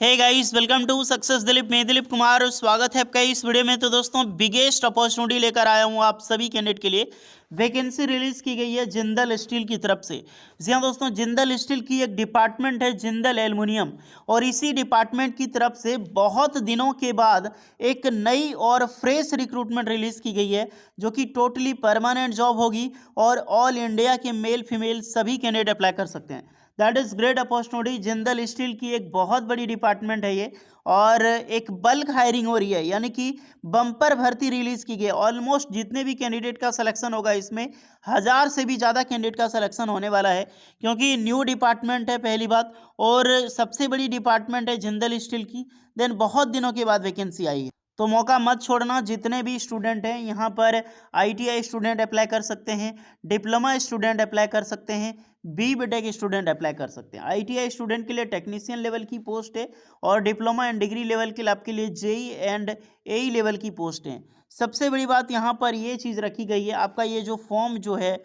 Hey guys, welcome to success Dilip. मैं दिलीप कुमार और स्वागत है आपका इस वीडियो में। तो दोस्तों, बिगेस्ट अपॉर्चुनिटी लेकर आया हूँ आप सभी कैंडिडेट के लिए। वैकेंसी रिलीज की गई है जिंदल स्टील की तरफ से। जी हाँ दोस्तों, जिंदल स्टील की एक डिपार्टमेंट है जिंदल एल्युमिनियम, और इसी डिपार्टमेंट की तरफ से बहुत दिनों के बाद एक नई और फ्रेश रिक्रूटमेंट रिलीज की गई है, जो कि टोटली परमानेंट जॉब होगी और ऑल इंडिया के मेल फीमेल सभी कैंडिडेट अप्लाई कर सकते हैं। That is great opportunity. Jindal steel की एक बहुत बड़ी डिपार्टमेंट है ये, और एक बल्क हायरिंग हो रही है, यानी कि बम्पर भर्ती रिलीज की गई है। ऑलमोस्ट जितने भी कैंडिडेट का सिलेक्शन होगा इसमें 1000 से भी ज़्यादा कैंडिडेट का सिलेक्शन होने वाला है, क्योंकि न्यू डिपार्टमेंट है पहली बात, और सबसे बड़ी डिपार्टमेंट है जिंदल स्टील की। देन बहुत दिनों के बाद वैकेंसी आई है, तो मौका मत छोड़ना। जितने भी स्टूडेंट हैं यहाँ पर आईटीआई स्टूडेंट अप्लाई कर सकते हैं, डिप्लोमा स्टूडेंट अप्लाई कर सकते हैं, बीटेक स्टूडेंट अप्लाई कर सकते हैं। आईटीआई स्टूडेंट के लिए टेक्नीशियन लेवल की पोस्ट है, और डिप्लोमा एंड डिग्री लेवल के लिए आपके लिए जेई एंड एई लेवल की पोस्ट है। सबसे बड़ी बात यहाँ पर ये चीज़ रखी गई है, आपका ये जो फॉर्म जो है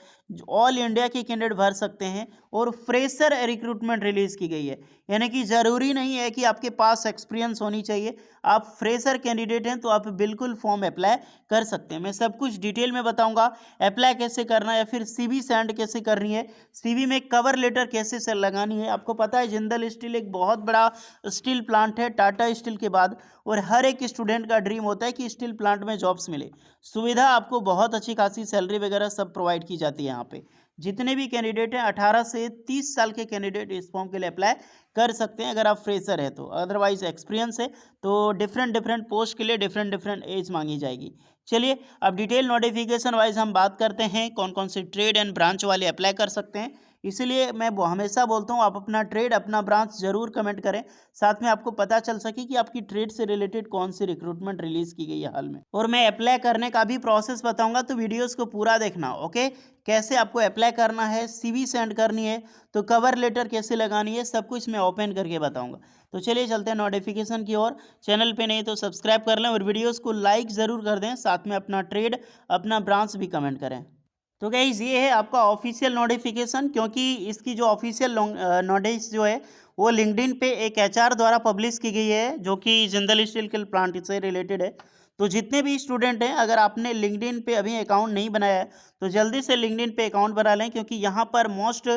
ऑल इंडिया के कैंडिडेट भर सकते हैं, और फ्रेशर रिक्रूटमेंट रिलीज की गई है। यानी कि ज़रूरी नहीं है कि आपके पास एक्सपीरियंस होनी चाहिए, आप फ्रेशर कैंडिडेट हैं तो आप बिल्कुल फॉर्म अप्लाई कर सकते हैं। मैं सब कुछ डिटेल में बताऊंगा, अप्लाई कैसे करना है, या फिर सीवी सेंड कैसे करनी है, सीवी में कवर लेटर कैसे से लगानी है। आपको पता है जिंदल स्टील एक बहुत बड़ा स्टील प्लांट है टाटा स्टील के बाद, और हर एक स्टूडेंट का ड्रीम होता है कि स्टील प्लांट में जॉब्स मिले। सुविधा आपको बहुत अच्छी खासी सैलरी वगैरह सब प्रोवाइड की जाती है यहाँ पे। जितने भी कैंडिडेट हैं 18 से 30 साल के कैंडिडेट इस फॉर्म के लिए अप्लाई कर सकते हैं, अगर आप फ्रेशर है तो। अदरवाइज एक्सपीरियंस है तो डिफरेंट डिफरेंट पोस्ट के लिए डिफरेंट डिफरेंट एज मांगी जाएगी। चलिए अब डिटेल नोटिफिकेशन वाइज हम बात करते हैं, कौन कौन से ट्रेड एंड ब्रांच वाले अप्लाई कर सकते हैं। इसीलिए मैं हमेशा बोलता हूँ आप अपना ट्रेड अपना ब्रांच जरूर कमेंट करें, साथ में आपको पता चल सके कि आपकी ट्रेड से रिलेटेड कौन सी रिक्रूटमेंट रिलीज की गई है हाल में। और मैं अप्लाई करने का भी प्रोसेस बताऊंगा, तो वीडियोस को पूरा देखना। ओके, कैसे आपको अप्लाई करना है, सीवी सेंड करनी है, तो कवर लेटर कैसे लगानी है, सब कुछ मैं ओपन करके बताऊंगा। तो चलिए चलते हैं नोटिफिकेशन की ओर। चैनल पे नहीं तो सब्सक्राइब कर लें, और वीडियोस को लाइक ज़रूर कर दें, साथ में अपना ट्रेड अपना ब्रांच भी कमेंट करें। तो गाइस, ये है आपका ऑफिशियल नोटिफिकेशन, क्योंकि इसकी जो ऑफिशियल नोटिस जो है वो लिंक्डइन पे एक एचआर द्वारा पब्लिश की गई है, जो कि जिंदल स्टील के प्लांट से रिलेटेड है। तो जितने भी स्टूडेंट हैं, अगर आपने लिंक्डइन पे अभी अकाउंट नहीं बनाया है तो जल्दी से लिंक्डइन पे अकाउंट बना लें, क्योंकि यहाँ पर मोस्ट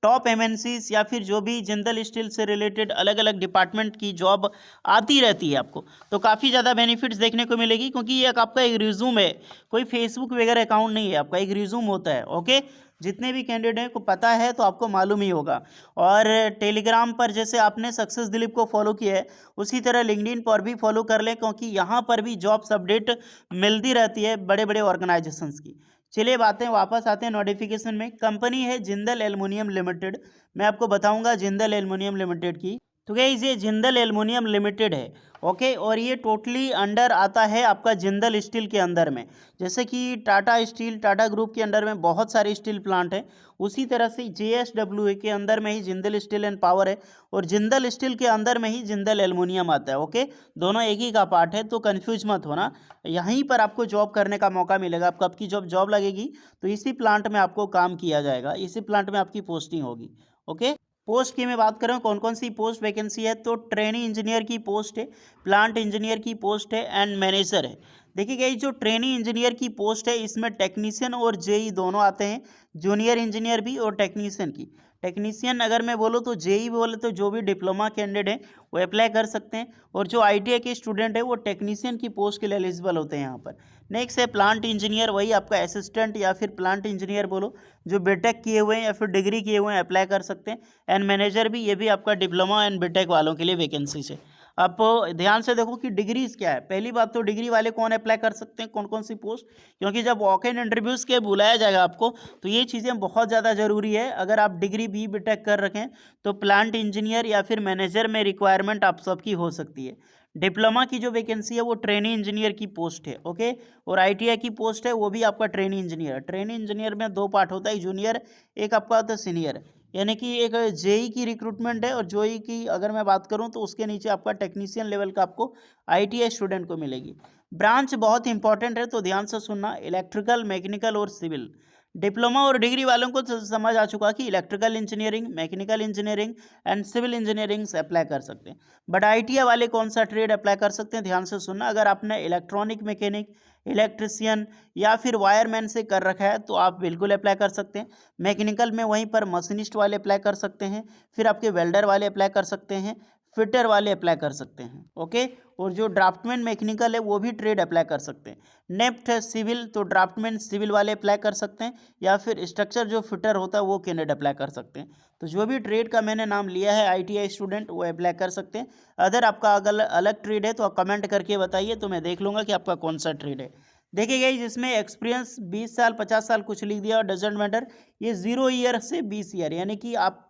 टॉप एमएनसीज या फिर जो भी जिंदल स्टील से रिलेटेड अलग अलग डिपार्टमेंट की जॉब आती रहती है आपको, तो काफ़ी ज़्यादा बेनिफिट्स देखने को मिलेगी, क्योंकि ये आपका एक रिज्यूम है, कोई फेसबुक वगैरह अकाउंट नहीं है, आपका एक रिज्यूम होता है। ओके, जितने भी कैंडिडेट को पता है तो आपको मालूम ही होगा। और टेलीग्राम पर जैसे आपने सक्सेस दिलीप को फॉलो किया है, उसी तरह लिंक्डइन पर भी फॉलो कर लें, क्योंकि यहाँ पर भी जॉब्स अपडेट मिलती रहती है बड़े बड़े ऑर्गेनाइजेशंस की। चलिए बातें वापस आते हैं नोटिफिकेशन में। कंपनी है जिंदल एल्युमिनियम लिमिटेड। मैं आपको बताऊंगा जिंदल एल्युमिनियम लिमिटेड की। तो गाइस, ये जिंदल एल्युमिनियम लिमिटेड है। ओके, और ये टोटली अंडर आता है आपका जिंदल स्टील के अंदर में। जैसे कि टाटा स्टील, टाटा ग्रुप के अंडर में बहुत सारे स्टील प्लांट हैं, उसी तरह से JSW के अंदर में ही जिंदल स्टील एंड पावर है, और जिंदल स्टील के अंदर में ही जिंदल एल्युमिनियम आता है। ओके, दोनों एक ही का पार्ट है, तो कन्फ्यूज मत होना। यहीं पर आपको जॉब करने का मौका मिलेगा। आपको आपकी जॉब लगेगी तो इसी प्लांट में आपको काम किया जाएगा, इसी प्लांट में आपकी पोस्टिंग होगी। ओके, पोस्ट की मैं बात करूँ कौन कौन सी पोस्ट वैकेंसी है, तो ट्रेनी इंजीनियर की पोस्ट है, प्लांट इंजीनियर की पोस्ट है, एंड मैनेजर है। देखिए ये जो ट्रेनी इंजीनियर की पोस्ट है, इसमें टेक्नीशियन और जेई दोनों आते हैं, जूनियर इंजीनियर भी और टेक्नीशियन की। टेक्नीशियन अगर मैं बोलूँ तो जेई बोले तो जो भी डिप्लोमा कैंडिडेट हैं वो अप्लाई कर सकते हैं, और जो आईटीआई के स्टूडेंट है वो टेक्नीशियन की पोस्ट के लिए एलिजिबल होते हैं यहाँ पर। नेक्स्ट है प्लांट इंजीनियर, वही आपका असिस्टेंट या फिर प्लांट इंजीनियर बोलो, जो बीटेक किए हुए हैं या फिर डिग्री किए हुए हैं अप्लाई कर सकते हैं। एंड मैनेजर भी, ये भी आपका डिप्लोमा एंड बीटेक वालों के लिए वैकेंसी है। आप ध्यान से देखो कि डिग्रीज क्या है। पहली बात तो डिग्री वाले कौन अप्लाई कर सकते हैं, कौन कौन सी पोस्ट, क्योंकि जब वॉक इन इंटरव्यूज़ के बुलाया जाएगा आपको, तो ये चीज़ें बहुत ज़्यादा ज़रूरी है। अगर आप डिग्री बीटेक कर रखें तो प्लांट इंजीनियर या फिर मैनेजर में रिक्वायरमेंट आप सबकी हो सकती है। डिप्लोमा की जो वैकेंसी है वो ट्रेनी इंजीनियर की पोस्ट है। ओके, और आईटीआई की पोस्ट है वो भी आपका ट्रेनी इंजीनियर। ट्रेनी इंजीनियर में दो पार्ट होता है, जूनियर, एक आपका होता है सीनियर। यानी कि एक जेई की रिक्रूटमेंट है, और जेई की अगर मैं बात करूं तो उसके नीचे आपका टेक्नीशियन लेवल का आपको आईटीआई स्टूडेंट को मिलेगी। ब्रांच बहुत इंपॉर्टेंट है, तो ध्यान से सुनना, इलेक्ट्रिकल, मैकेनिकल और सिविल। डिप्लोमा और डिग्री वालों को समझ आ चुका कि electrical engineering, mechanical engineering and civil engineering से अप्लाई कर सकते हैं। बट आईटीआई वाले कौन सा ट्रेड अप्लाई कर सकते हैं, ध्यान से सुनना। अगर आपने इलेक्ट्रॉनिक मैकेनिक, इलेक्ट्रिशियन या फिर वायरमैन से कर रखा है तो आप बिल्कुल अप्लाई कर सकते हैं। मैकेनिकल में वहीं पर मशीनिस्ट वाले अप्लाई कर सकते हैं, फिर आपके वेल्डर वाले अप्लाई कर सकते हैं, फिटर वाले अप्लाई कर सकते हैं। ओके, और जो ड्राफ्टमैन मैकेनिकल है वो भी ट्रेड अप्लाई कर सकते हैं। नेफ्ट है सिविल, तो ड्राफ्टमैन सिविल वाले अप्लाई कर सकते हैं, या फिर स्ट्रक्चर जो फिटर होता है वो कैंडिडेट अप्लाई कर सकते हैं। तो जो भी ट्रेड का मैंने नाम लिया है आईटीआई स्टूडेंट वो अप्लाई कर सकते हैं। अगर आपका अगर अलग ट्रेड है तो आप कमेंट करके बताइए, तो मैं देख लूँगा कि आपका कौन सा ट्रेड है। देखिए गाइस, जिसमें एक्सपीरियंस 20 साल 50 साल कुछ लिख दिया और डजेंट मैटर, ये 0 ईयर से 20 ईयर, यानी कि आप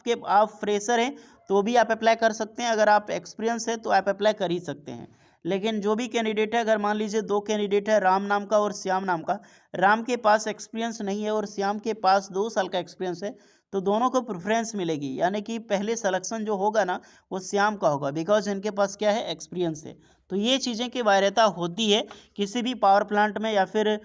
फ्रेशर हैं तो भी आप अप्लाई कर सकते हैं। अगर आप एक्सपीरियंस है तो आप अप्लाई कर ही सकते हैं। लेकिन जो भी कैंडिडेट है, अगर मान लीजिए 2 कैंडिडेट है, राम नाम का और श्याम नाम का, राम के पास एक्सपीरियंस नहीं है और श्याम के पास 2 साल का एक्सपीरियंस है, तो दोनों को प्रेफरेंस मिलेगी, यानी कि पहले सिलेक्शन जो होगा ना वो श्याम का होगा, बिकॉज इनके पास क्या है, एक्सपीरियंस है। तो ये चीज़ें की वरीयता होती है किसी भी पावर प्लांट में या फिर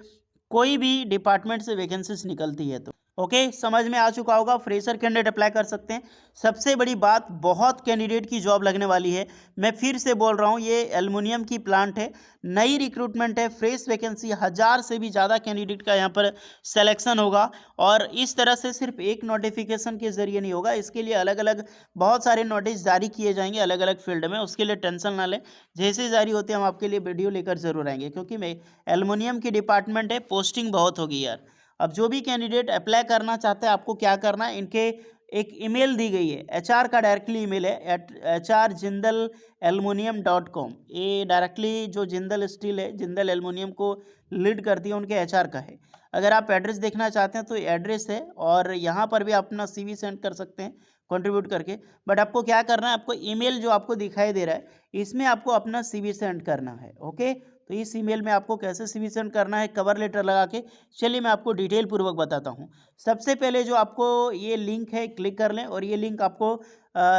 कोई भी डिपार्टमेंट से वैकेंसीज निकलती है। तो ओके, समझ में आ चुका होगा, फ्रेशर कैंडिडेट अप्लाई कर सकते हैं। सबसे बड़ी बात, बहुत कैंडिडेट की जॉब लगने वाली है। मैं फिर से बोल रहा हूँ, ये एल्युमिनियम की प्लांट है, नई रिक्रूटमेंट है, फ्रेश वैकेंसी, 1000 से भी ज़्यादा कैंडिडेट का यहाँ पर सिलेक्शन होगा। और इस तरह से सिर्फ एक नोटिफिकेशन के जरिए नहीं होगा, इसके लिए अलग अलग बहुत सारे नोटिस जारी किए जाएंगे अलग अलग फील्ड में। उसके लिए टेंशन ना लें, जैसे जारी होते हैं हम आपके लिए वीडियो लेकर जरूर आएंगे, क्योंकि मैं एल्युमिनियम की डिपार्टमेंट है, पोस्टिंग बहुत होगी यार। अब जो भी कैंडिडेट अप्लाई करना चाहते हैं, आपको क्या करना है, इनके एक ईमेल दी गई है, एचआर का डायरेक्टली ईमेल है hr@jindal-aluminium.com। ये डायरेक्टली जो जिंदल स्टील है, जिंदल एल्युमिनियम को लीड करती है, उनके एचआर का है। अगर आप एड्रेस देखना चाहते हैं तो एड्रेस है, और यहाँ पर भी अपना सीवी सेंड कर सकते हैं कंट्रीब्यूट करके। बट आपको क्या करना है, आपको ईमेल जो आपको दिखाई दे रहा है इसमें आपको अपना सीवी सेंड करना है। ओके, तो इस ईमेल में आपको कैसे सीवी सेंड करना है, कवर लेटर लगा के, चलिए मैं आपको डिटेल पूर्वक बताता हूँ। सबसे पहले जो आपको ये लिंक है क्लिक कर लें, और ये लिंक आपको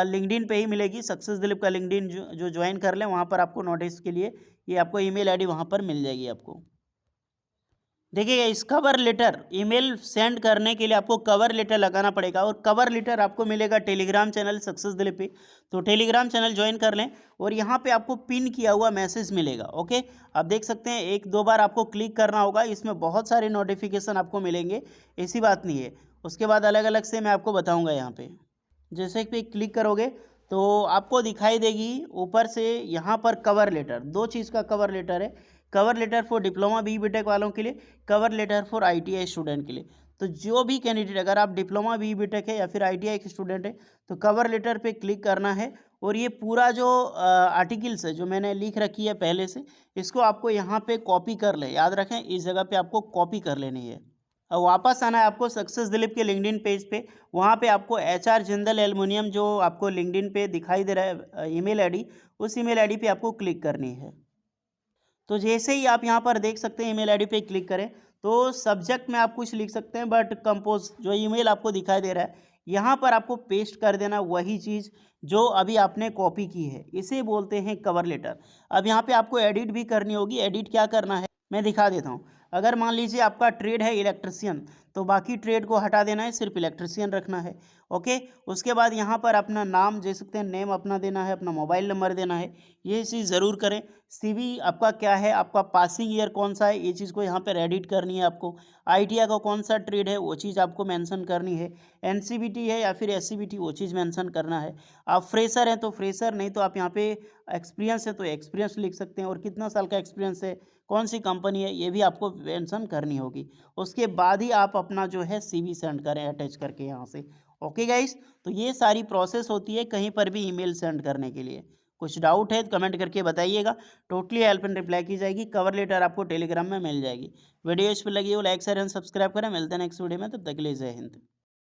लिंक्डइन पे ही मिलेगी। सक्सेस दिलीप का लिंक्डइन जो ज्वाइन कर लें, वहाँ पर आपको नोटिस के लिए ये आपको ईमेल आईडी वहाँ पर मिल जाएगी आपको। देखिएगा, इस कवर लेटर ईमेल सेंड करने के लिए आपको कवर लेटर लगाना पड़ेगा, और कवर लेटर आपको मिलेगा टेलीग्राम चैनल सक्सेस दिलीप पे। तो टेलीग्राम चैनल ज्वाइन कर लें, और यहाँ पे आपको पिन किया हुआ मैसेज मिलेगा। ओके, आप देख सकते हैं, 1-2 बार आपको क्लिक करना होगा, इसमें बहुत सारे नोटिफिकेशन आपको मिलेंगे, ऐसी बात नहीं है। उसके बाद अलग अलग से मैं आपको बताऊँगा। यहाँ पर जैसे कि क्लिक करोगे तो आपको दिखाई देगी ऊपर से, यहाँ पर कवर लेटर, 2 चीज़ का कवर लेटर है। Cover letter for diploma BTech वालों के लिए, cover letter for ITI student के लिए। तो जो भी कैंडिडेट, अगर आप डिप्लोमा बीटेक है या फिर आईटीआई के स्टूडेंट है, तो कवर लेटर पे क्लिक करना है, और ये पूरा जो आर्टिकल्स है जो मैंने लिख रखी है पहले से, इसको आपको यहाँ पे कॉपी कर ले, याद रखें इस जगह पे आपको कॉपी कर लेनी है। अब वापस आना है आपको सक्सेस दिलीप के लिंक्डइन पेज पे, वहाँ पे आपको एचआर जिंदल एल्युमिनियम जो आपको लिंक्डइन पे दिखाई दे रहा है ईमेल आईडी, उस ईमेल आईडी पे आपको क्लिक करनी है। तो जैसे ही आप यहाँ पर देख सकते हैं ईमेल आईडी पे क्लिक करें, तो सब्जेक्ट में आप कुछ लिख सकते हैं, बट कंपोज जो ईमेल आपको दिखाई दे रहा है यहाँ पर आपको पेस्ट कर देना वही चीज़ जो अभी आपने कॉपी की है, इसे बोलते हैं कवर लेटर। अब यहाँ पे आपको एडिट भी करनी होगी। एडिट क्या करना है मैं दिखा देता हूँ। अगर मान लीजिए आपका ट्रेड है इलेक्ट्रिशियन, तो बाकी ट्रेड को हटा देना है, सिर्फ इलेक्ट्रिशियन रखना है। ओके, उसके बाद यहाँ पर अपना नाम दे सकते हैं, नेम अपना देना है, अपना मोबाइल नंबर देना है, ये चीज़ ज़रूर करें। सीवी आपका क्या है, आपका पासिंग ईयर कौन सा है, ये चीज़ को यहाँ पर एडिट करनी है आपको। आईटीआई का कौन सा ट्रेड है वो चीज़ आपको मेंशन करनी है। एनसीबीटी है या फिर एससीबीटी, वो चीज़ मेंशन करना है। आप फ्रेशर हैं तो फ्रेशर, नहीं तो आप यहाँ पे एक्सपीरियंस है तो एक्सपीरियंस लिख सकते हैं, और कितना साल का एक्सपीरियंस है, कौन सी कंपनी है, ये भी आपको मेंशन करनी होगी। उसके बाद ही आप अपना जो है सीवी सेंड करें अटैच करके यहाँ से। ओके गाइस, तो ये सारी प्रोसेस होती है कहीं पर भी ईमेल सेंड करने के लिए। कुछ डाउट है तो कमेंट करके बताइएगा, टोटली हेल्प एंड रिप्लाई की जाएगी। कवर लेटर आपको टेलीग्राम में मिल जाएगी। वीडियो इस पर लगी हो लाइक शेयर एंड सब्सक्राइब करें। मिलते हैं नेक्स्ट वीडियो में, तब तक के लिए जय हिंद।